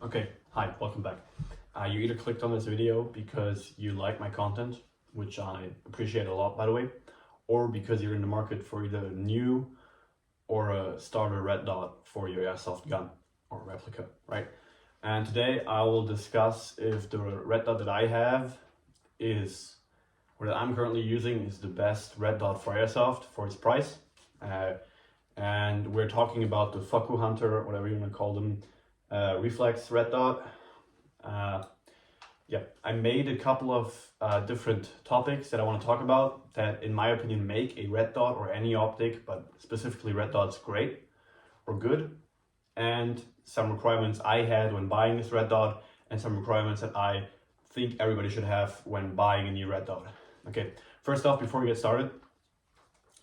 Okay, hi, welcome back. You either clicked on this video because you like my content, which I appreciate a lot, by the way, or because you're in the market for either a new or a starter red dot for your airsoft gun or replica, right? And today I will discuss if the red dot that I have is, or that I'm currently using, is the best red dot for airsoft for its price. And we're talking about the Foccuhunter, whatever you want to call them, Reflex red dot. Yeah, I made a couple of different topics that I want to talk about that, in my opinion, make a red dot or any optic, but specifically red dots, great or good, and some requirements I had when buying this red dot, and some requirements that I think everybody should have when buying a new red dot. Okay, first off, before we get started,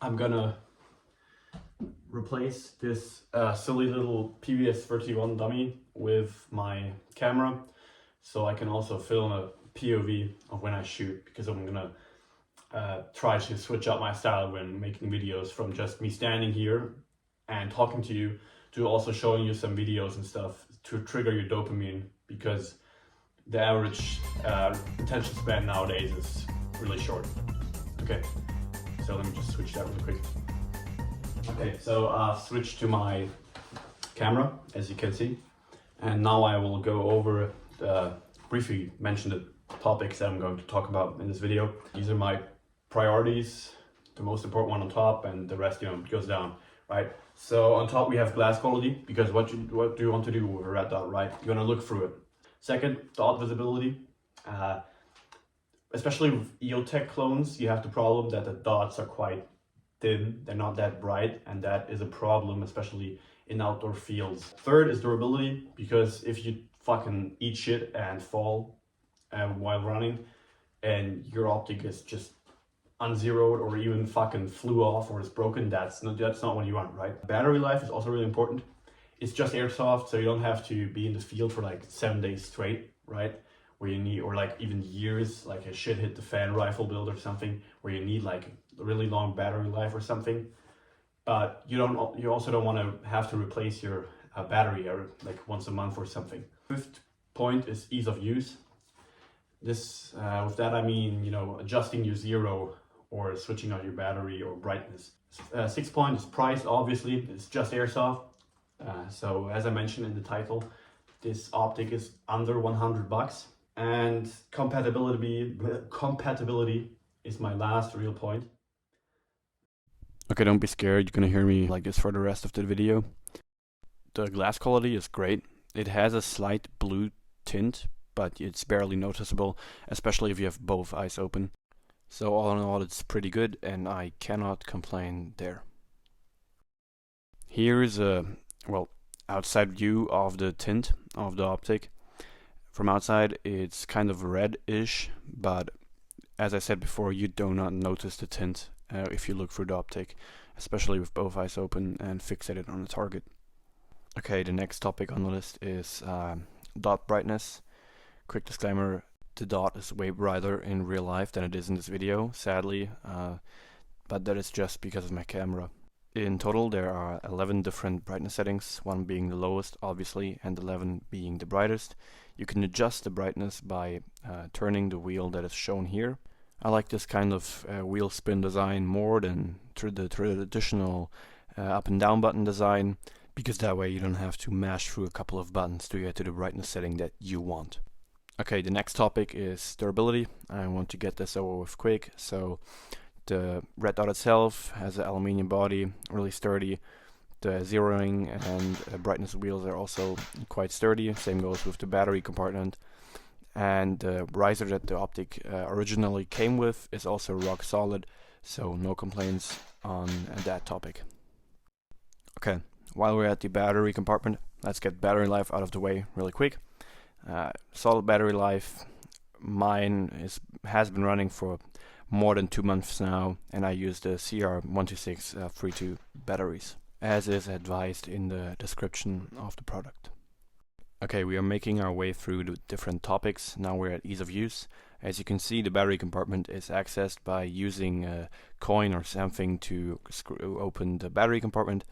I'm gonna replace this silly little PVS 31 dummy with my camera, so I can also film a POV of when I shoot, because I'm gonna try to switch up my style when making videos from just me standing here and talking to you to also showing you some videos and stuff to trigger your dopamine, because the average attention span nowadays is really short. Okay, so let me just switch that really quick. Okay, so switch to my camera, as you can see, and now I will go over briefly mention the topics that I'm going to talk about in this video. These are my priorities, the most important one on top, and the rest, goes down, right? So on top we have glass quality, because what do you want to do with a red dot, right? You're gonna look through it. Second, dot visibility. Especially with EOTech clones, you have the problem that the dots are quite thin, they're not that bright, and that is a problem, especially in outdoor fields. Third is durability, because if you fucking eat shit and fall while running, and your optic is just unzeroed or even fucking flew off or is broken, that's not what you want, right? Battery life is also really important. It's just airsoft, so you don't have to be in the field for like 7 days straight, right? Where you need, or like even years, like a shit hit the fan rifle build or something, where you need like a really long battery life or something. But you also don't want to have to replace your battery like once a month or something. Fifth point is ease of use. This with that I mean, adjusting your zero or switching out your battery or brightness. Sixth point is price. Obviously, it's just airsoft. So as I mentioned in the title, this optic is under 100 bucks. And compatibility is my last real point. Okay, don't be scared, you're gonna hear me like this for the rest of the video. The glass quality is great. It has a slight blue tint, but it's barely noticeable, especially if you have both eyes open. So all in all, it's pretty good, and I cannot complain there. Here is a, outside view of the tint of the optic. From outside, it's kind of reddish, but as I said before, you do not notice the tint if you look through the optic, especially with both eyes open and fixated on the target. Okay, the next topic on the list is dot brightness. Quick disclaimer, the dot is way brighter in real life than it is in this video, sadly, but that is just because of my camera. In total, there are 11 different brightness settings, one being the lowest, obviously, and 11 being the brightest. You can adjust the brightness by turning the wheel that is shown here. I like this kind of wheel spin design more than the traditional up and down button design, because that way you don't have to mash through a couple of buttons to get to the brightness setting that you want. Okay, the next topic is durability. I want to get this over with quick. So the red dot itself has an aluminium body, really sturdy. The zeroing and brightness wheels are also quite sturdy. Same goes with the battery compartment. And the riser that the optic originally came with is also rock solid, so no complaints on that topic. Okay, while we're at the battery compartment, let's get battery life out of the way really quick. Solid battery life. Mine has been running for more than 2 months now, and I use the CR126 32 batteries, as is advised in the description of the product. Okay, we are making our way through the different topics. Now we're at ease of use. As you can see, the battery compartment is accessed by using a coin or something to open the battery compartment.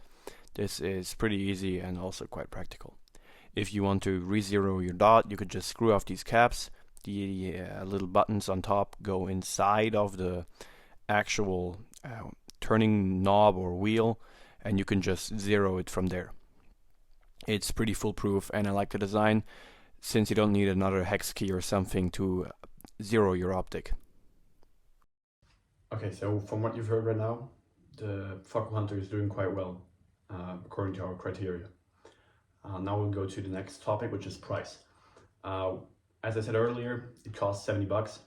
This is pretty easy and also quite practical. If you want to re-zero your dot, you could just screw off these caps. The little buttons on top go inside of the actual turning knob or wheel, and you can just zero it from there. It's pretty foolproof, and I like the design since you don't need another hex key or something to zero your optic. Okay, so from what you've heard right now, the Foccuhunter is doing quite well, according to our criteria. Now we'll go to the next topic, which is price. As I said earlier, it costs 70 bucks.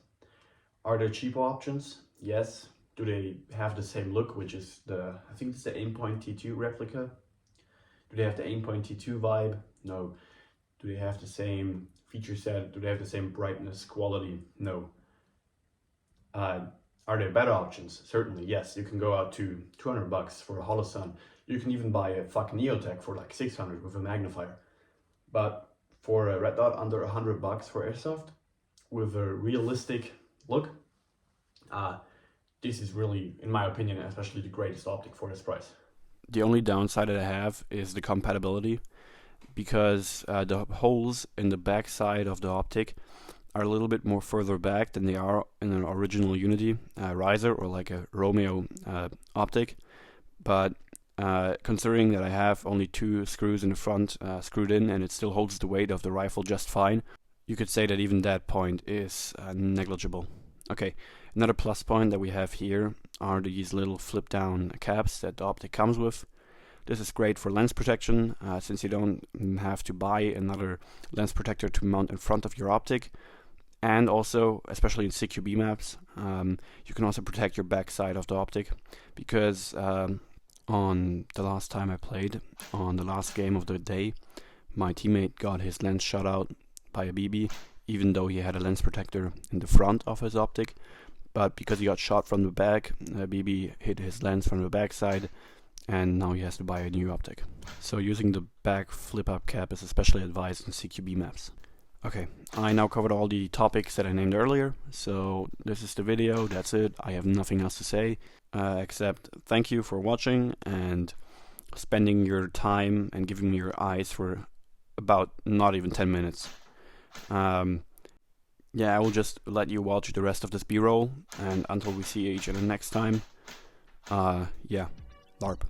Are there cheaper options? Yes. Do they have the same look, which is I think it's the Aimpoint T2 replica? Do they have the Aimpoint T2 vibe? No. Do they have the same feature set? Do they have the same brightness, quality? No. Are there better options? Certainly, yes. You can go out to 200 bucks for a Holosun. You can even buy a fucking Neotech for like 600 with a magnifier. But for a Red Dot under 100 bucks for Airsoft, with a realistic look, this is really, in my opinion, especially the greatest optic for this price. The only downside that I have is the compatibility, because the holes in the back side of the optic are a little bit more further back than they are in an original Unity riser or like a Romeo optic. But considering that I have only 2 screws in the front screwed in, and it still holds the weight of the rifle just fine, you could say that even that point is negligible. Okay, another plus point that we have here are these little flip down caps that the optic comes with. This is great for lens protection, since you don't have to buy another lens protector to mount in front of your optic. And also, especially in CQB maps, you can also protect your back side of the optic, because on the last time I played, on the last game of the day, my teammate got his lens shot out by a BB, even though he had a lens protector in the front of his optic. But because he got shot from the back, BB hit his lens from the back side, and now he has to buy a new optic. So using the back flip-up cap is especially advised in CQB maps. Okay, I now covered all the topics that I named earlier, so this is the video, that's it. I have nothing else to say, except thank you for watching and spending your time and giving me your eyes for about not even 10 minutes. Yeah, I will just let you watch the rest of this B-roll, and until we see each other next time, yeah, Larp.